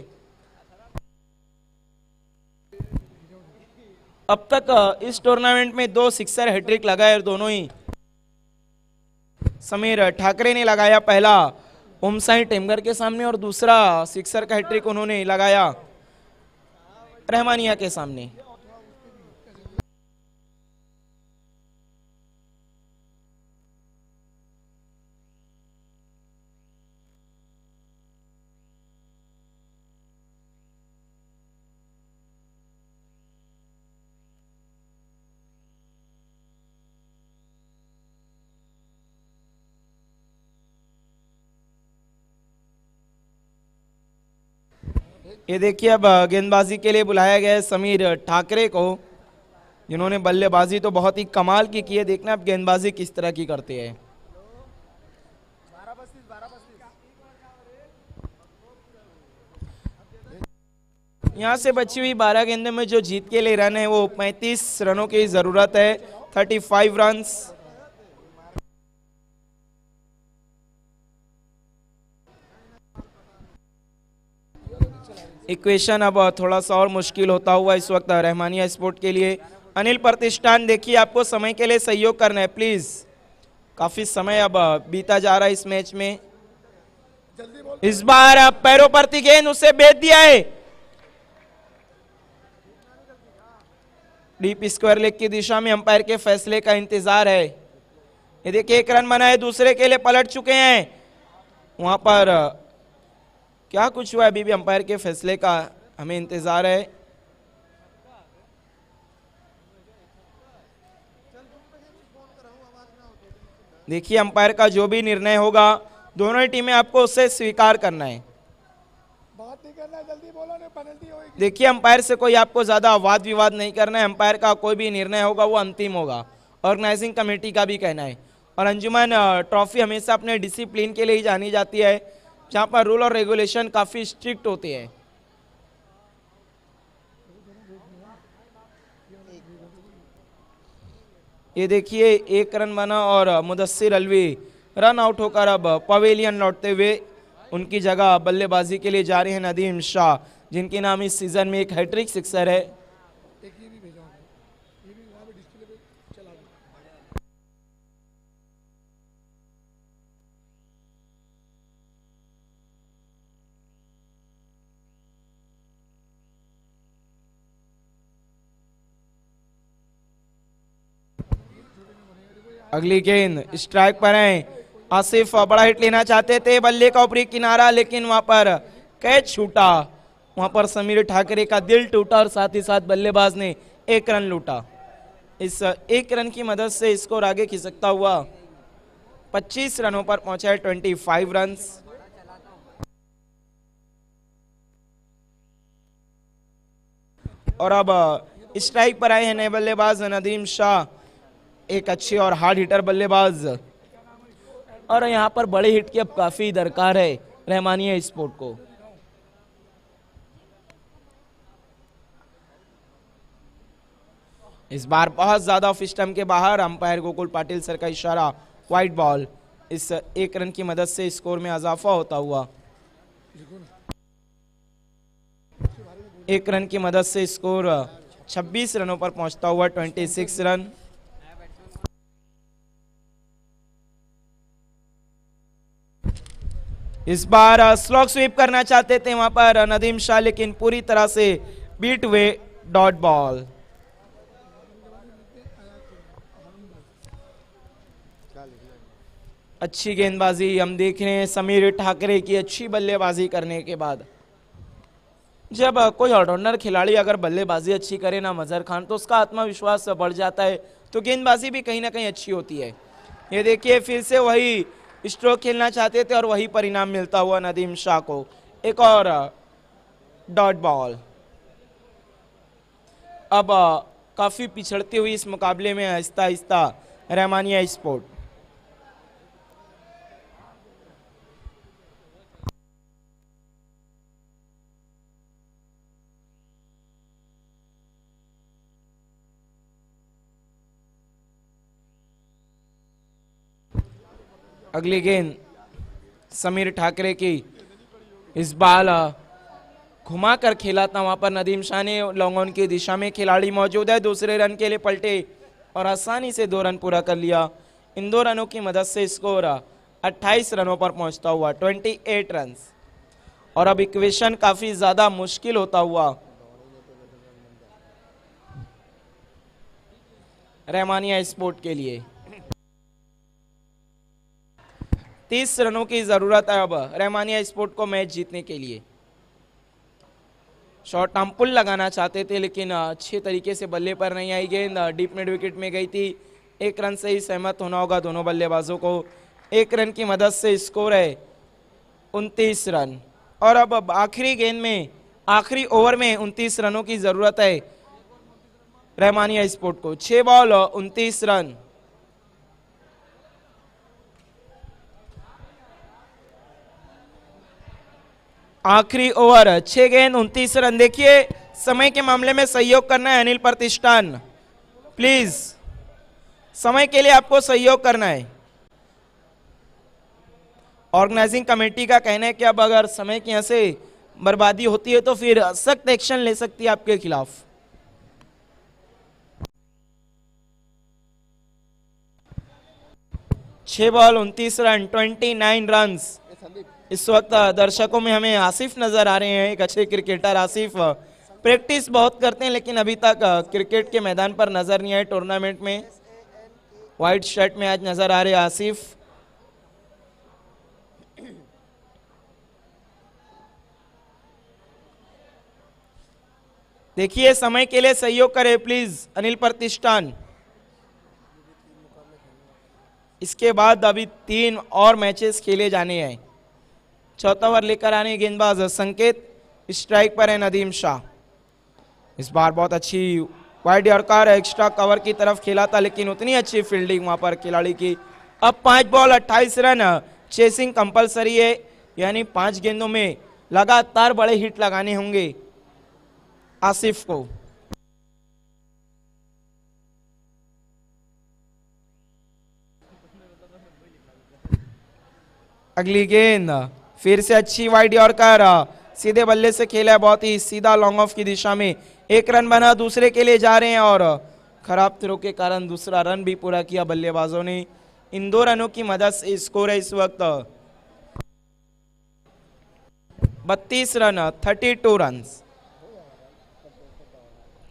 Speaker 2: अब तक इस टूर्नामेंट में 2 सिक्सर हैट्रिक लगाए और दोनों ही समीर ठाकरे ने लगाया। पहला ओमसाई टेमगर के सामने और दूसरा सिक्सर का हैट्रिक उन्होंने लगाया रहमानिया के सामने। ये देखिए अब गेंदबाजी के लिए बुलाया गया है समीर ठाकरे को, जिन्होंने बल्लेबाजी तो बहुत ही कमाल की है। देखना अब गेंदबाजी किस तरह की करते हैं। यहां से बची हुई 12 गेंदों में जो जीत के लिए रन है वो 35 रनों की जरूरत है, 35 रन। इक्वेशन अब थोड़ा सा और मुश्किल होता हुआ इस वक्त रहमानिया स्पोर्ट के लिए। अनिल प्रतिष्ठान देखिए आपको समय के लिए सहयोग करना है प्लीज। काफी समय अब बीता जा रहा है इस मैच में। इस बार अब पैरों पर थी गेंद, उसे बेच दिया है। डीप स्क्वायर लेग की दिशा में अंपायर के फैसले का इंतजार है। ये देखिए 1 रन बना है, दूसरे के लिए पलट चुके हैं। वहां पर क्या कुछ हुआ अभी भी अंपायर के फैसले का हमें इंतजार है। देखिए अंपायर का जो भी निर्णय होगा दोनों ही टीमें आपको उसे स्वीकार करना है।
Speaker 4: बात नहीं करना, जल्दी बोलो नहीं पेनल्टी होगी।
Speaker 2: देखिए अंपायर से कोई आपको ज्यादा वाद विवाद नहीं करना है। अंपायर का कोई भी निर्णय होगा वो अंतिम होगा, ऑर्गेनाइजिंग कमेटी का भी कहना है। और अंजुमन ट्रॉफी हमेशा अपने डिसिप्लिन के लिए ही जानी जाती है, जहां पर रूल और रेगुलेशन काफी स्ट्रिक्ट होते हैं। ये देखिए 1 रन बना और मुदस्सिर अलवी रन आउट होकर अब पवेलियन लौटते हुए उनकी जगह बल्लेबाजी के लिए जा रहे हैं नदीम शाह, जिनके नाम इस सीजन में एक हैट्रिक सिक्सर है।
Speaker 4: एक ये भी भेजा होगा, ये भी वहाँ पे डिस्प्ले पे चला गया।
Speaker 2: अगली गेंद स्ट्राइक पर है। आसिफ बड़ा हिट लेना चाहते थे, बल्ले का ऊपरी किनारा, लेकिन वहां पर कैच छूटा। वहां पर समीर ठाकरे का दिल टूटा और साथ ही साथ बल्लेबाज ने 1 रन लूटा। इस 1 रन की मदद से स्कोर आगे खिसकता हुआ 25 रनों पर पहुंचा है, 25 रन। और अब स्ट्राइक पर आए हैं नए बल्लेबाज नदीम शाह, एक अच्छे और हार्ड हिटर बल्लेबाज। और यहां पर बड़े हिट की अब काफी दरकार है रहमानिया स्पोर्ट को। इस बार बहुत ज्यादा ऑफ स्टंप के बाहर, अंपायर गोकुल पाटिल सर का इशारा, वाइड बॉल। इस 1 रन की मदद से स्कोर में इजाफा होता हुआ 1 रन की मदद से स्कोर 26 रनों पर पहुंचता हुआ 26 रन। इस बार स्लॉग स्वीप करना चाहते थे वहां पर नदीम शाह, लेकिन पूरी तरह से बीट हुए डॉट बॉल। अच्छी गेंदबाजी हम देख रहे हैं समीर ठाकरे की अच्छी बल्लेबाजी करने के बाद। जब कोई ऑलराउंडर खिलाड़ी अगर बल्लेबाजी अच्छी करे ना मजहर खान, तो उसका आत्मविश्वास बढ़ जाता है, तो गेंदबाजी भी कहीं ना कहीं अच्छी होती है। ये देखिए फिर से वही स्ट्रोक खेलना चाहते थे और वही परिणाम मिलता हुआ नदीम शाह को। एक और डॉट बॉल। अब काफी पिछड़ती हुई इस मुकाबले में आहिस्ता आहिस्ता रहमानिया स्पोर्ट। अगली गेंद समीर ठाकरे की, इस बाल घुमा कर खेला था वहां पर नदीम शाह ने, लॉन्ग ऑन की दिशा में खिलाड़ी मौजूद है, दूसरे रन के लिए पलटे और आसानी से 2 रन पूरा कर लिया। इन 2 रनों की मदद से स्कोर 28 रनों पर पहुंचता हुआ 28 रन। और अब इक्वेशन काफी ज्यादा मुश्किल होता हुआ रहमानिया स्पोर्ट के लिए। 30 रनों की जरूरत है अब रहमानिया स्पोर्ट को मैच जीतने के लिए। शॉर्ट आर्म पुल लगाना चाहते थे लेकिन अच्छे तरीके से बल्ले पर नहीं आई गेंद, डीप मिड विकेट में गई थी। 1 रन से ही सहमत होना होगा दोनों बल्लेबाजों को। 1 रन की मदद से स्कोर है 29 रन। और अब आखिरी गेंद में, आखिरी ओवर में 29 रनों की जरूरत है रहमानिया स्पोर्ट को। 6 बॉल 29 रन। आखिरी ओवर, 6 गेंद 29 रन। देखिए समय के मामले में सहयोग करना है अनिल प्रतिष्ठान, प्लीज समय के लिए आपको सहयोग करना है। ऑर्गेनाइजिंग कमेटी का कहना है कि अब अगर समय की यहां से बर्बादी होती है तो फिर सख्त एक्शन ले सकती है आपके खिलाफ। छह बॉल 29 रन, 29 रन। इस वक्त दर्शकों में हमें आसिफ नजर आ रहे हैं, एक अच्छे क्रिकेटर। आसिफ प्रैक्टिस बहुत करते हैं लेकिन अभी तक क्रिकेट के मैदान पर नजर नहीं आए। टूर्नामेंट में व्हाइट शर्ट में आज नजर आ रहे आसिफ। देखिए समय के लिए सहयोग करें प्लीज अनिल प्रतिष्ठान। इसके बाद अभी 3 और मैचेस खेले जाने हैं। चौथा ओवर लेकर आने गेंदबाज संकेत, स्ट्राइक पर है नदीम शाह। इस बार बहुत अच्छी वाइड यॉर्कर एक्स्ट्रा कवर की तरफ खेला था लेकिन उतनी अच्छी फील्डिंग वहां पर खिलाड़ी की। अब 5 बॉल 28 रन, चेसिंग कंपलसरी है, यानी 5 गेंदों में लगातार बड़े हिट लगाने होंगे आसिफ को। अगली गेंद फिर से अच्छी वाइड यॉर्कर, सीधे बल्ले से खेला है, बहुत ही सीधा लॉन्ग ऑफ की दिशा में। 1 रन बना, दूसरे के लिए जा रहे हैं और खराब थ्रो के कारण दूसरा रन भी पूरा किया बल्लेबाजों ने। इन 2 रनों की मदद से स्कोर है इस वक्त 32 रन, 32 रन।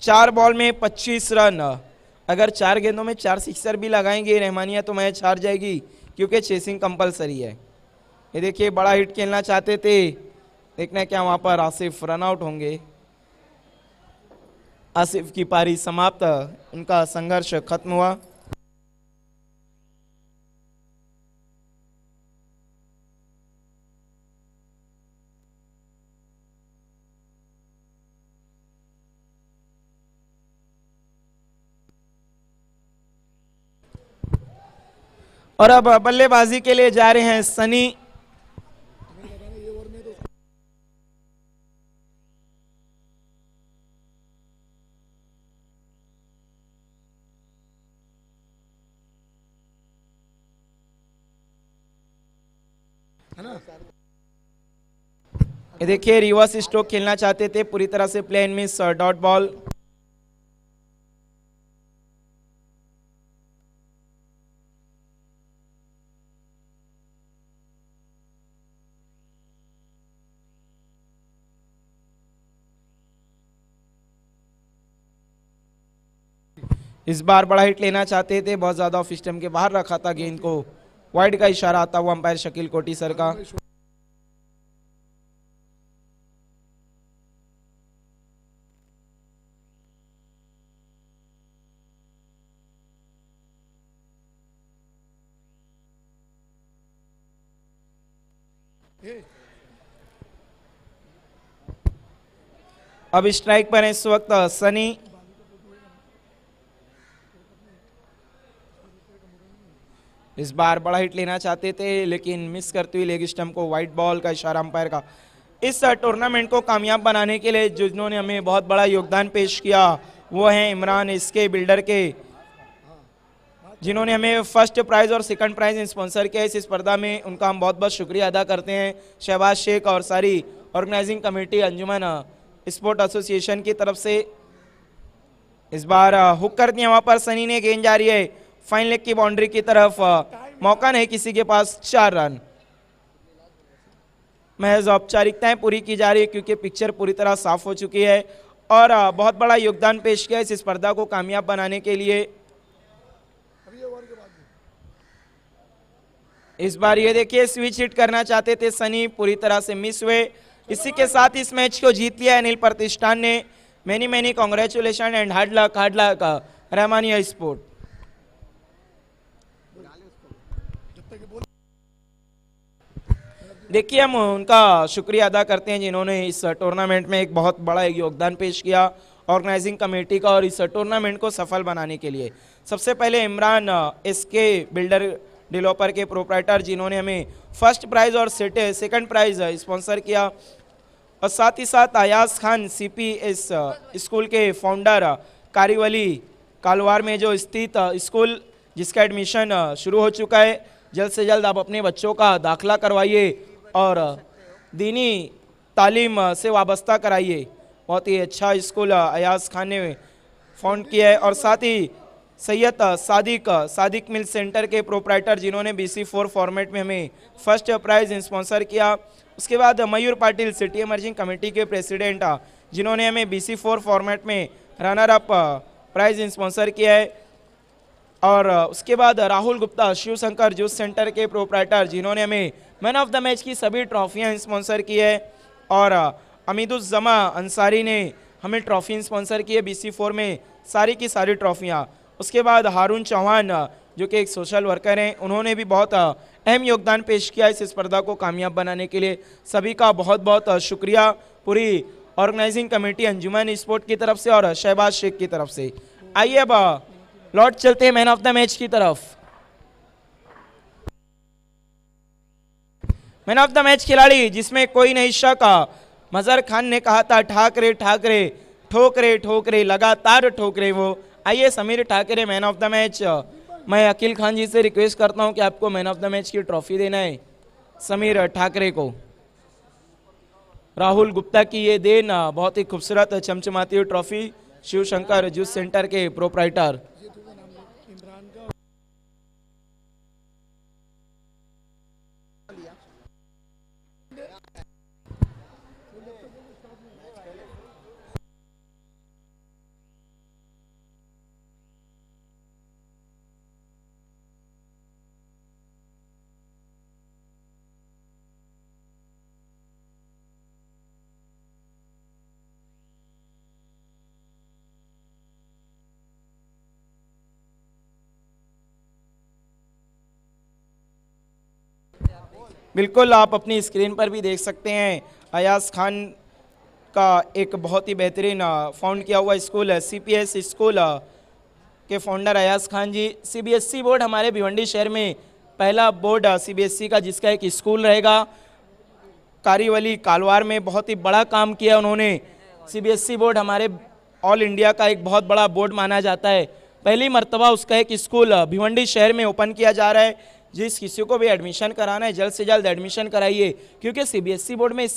Speaker 2: 4 बॉल में 25 रन। अगर 4 गेंदों में 4 सिक्सर भी लगाएंगे रहमानिया तो मैच हार जाएगी क्योंकि चेसिंग कंपलसरी है। ये देखिए बड़ा हिट खेलना चाहते थे, देखना क्या वहां पर आसिफ रन आउट होंगे। आसिफ की पारी समाप्त, उनका संघर्ष खत्म हुआ। और अब बल्लेबाजी के लिए जा रहे हैं सनी। ये देखिए रिवर्स स्ट्रोक खेलना चाहते थे, पूरी तरह से प्लेन मिस, डॉट बॉल। इस बार बड़ा हिट लेना चाहते थे, बहुत ज्यादा ऑफ स्टंप के बाहर रखा था गेंद को, वाइड का इशारा आता हुआ अंपायर शकील कोटी सर का। अब स्ट्राइक पर है इस वक्त सनी। इस बार बड़ा हिट लेना चाहते थे लेकिन मिस करती हुई लेग स्टंप को, वाइट बॉल का इशारा अंपायर का। इस टूर्नामेंट को कामयाब बनाने के लिए जिन्होंने हमें बहुत बड़ा योगदान पेश किया वो हैं इमरान इसके बिल्डर के, जिन्होंने हमें फर्स्ट प्राइज और सेकंड प्राइज स्पॉन्सर किया इस स्पर्धा में। उनका हम बहुत बहुत शुक्रिया अदा करते हैं शहबाज शेख और सारी ऑर्गेनाइजिंग कमेटी अंजुमन स्पोर्ट एसोसिएशन की तरफ से। इस बार हुक कर दिया वहां पर सनी ने, गेंद जा रही है फाइन लेग की बाउंड्री की तरफ, मौका नहीं किसी के पास, 4 रन। महज औपचारिकताएं पूरी की जा रही है क्योंकि पिक्चर पूरी तरह साफ हो चुकी है और बहुत बड़ा योगदान पेश किया इस स्पर्धा को कामयाब बनाने के लिए। इस बार ये देखिए स्विच हिट करना चाहते थे सनी, पूरी तरह से मिस हुए। इसी के साथ इस मैच को जीत लिया अनिल प्रतिष्ठान ने। Many many congratulation and hard luck Rahmania sport. देखिए हम उनका शुक्रिया अदा करते हैं जिन्होंने इस टूर्नामेंट में एक बहुत बड़ा योगदान पेश किया ऑर्गेनाइजिंग कमेटी का और इस टूर्नामेंट को सफल बनाने के लिए। सबसे पहले इमरान इसके बिल्डर डेवलपर के प्रोप्राइटर जिन्होंने हमें फर्स्ट प्राइज और सेकंड प्राइज स्पॉन्सर किया, और साथ ही साथ अयाज खान CPS स्कूल के फाउंडर, कारीवली कालवार में जो स्थित स्कूल जिसका एडमिशन शुरू हो चुका है। जल्द से जल्द आप अपने बच्चों का दाखिला करवाइए और दीनी तालीम से वाबस्ता कराइए। बहुत ही अच्छा स्कूल अयाज खान ने फाउंड किया है। और साथ ही सैयद सादिक मिल सेंटर के प्रोप्राइटर जिन्होंने BC4 फॉर्मेट में हमें फर्स्ट प्राइज स्पॉन्सर किया। उसके बाद मयूर पाटिल सिटी इमर्जिंग कमेटी के प्रेसिडेंट जिन्होंने हमें BC4 फॉर्मेट में रनर अप प्राइज स्पॉन्सर किया है। और उसके बाद राहुल गुप्ता शिव शंकर जूस सेंटर के प्रोप्राइटर जिन्होंने हमें मैन ऑफ द मैच की सभी ट्रॉफियां स्पॉन्सर की है। और अमीदुज्जमा अंसारी ने हमें ट्रॉफी स्पॉन्सर की है BC4 में सारी की सारी ट्रॉफियां। उसके बाद हारून चौहान जो कि एक सोशल वर्कर हैं, उन्होंने भी बहुत अहम योगदान पेश किया इस स्पर्धा को कामयाब बनाने के लिए। सभी का बहुत बहुत शुक्रिया पूरी ऑर्गेनाइजिंग कमेटी अंजुमन स्पोर्ट की तरफ से और शहबाज शेख की तरफ से। आइए अब लौट चलते हैं मैन ऑफ द मैच की तरफ। मैन ऑफ द मैच खिलाड़ी जिसमें कोई नहीं शक, मजहर खान ने कहा था ठाकरे ठाकरे ठोकरे ठोकरे लगातार ठोकरे वो। आइए Sameer Thackeray man of the match. मैं अकील खान जी से रिक्वेस्ट करता हूं कि आपको मैन ऑफ द मैच की ट्रॉफी देना है समीर ठाकरे को। राहुल गुप्ता की ये देन बहुत ही खूबसूरत चमचमाती हुई trophy Shiv Shankar juice centre के प्रोप्राइटर। बिल्कुल आप अपनी स्क्रीन पर भी देख सकते हैं अयाज खान का एक बहुत ही बेहतरीन फाउंड किया हुआ स्कूल है CPS स्कूल के फाउंडर अयाज खान जी। CBSE बोर्ड हमारे भिवंडी शहर में पहला बोर्ड CBSE का जिसका एक स्कूल रहेगा। कारीवली कालवार में बहुत ही बड़ा काम किया उन्होंने। CBSE बोर्ड हमारे ऑल इंडिया का एक बहुत बड़ा बोर्ड माना जाता है। पहली मर्तबा उसका एक स्कूल भिवंडी शहर में ओपन किया जा रहा है। जिस किसी को भी एडमिशन कराना है जल्द से जल्द एडमिशन कराइए क्योंकि CBSE बोर्ड में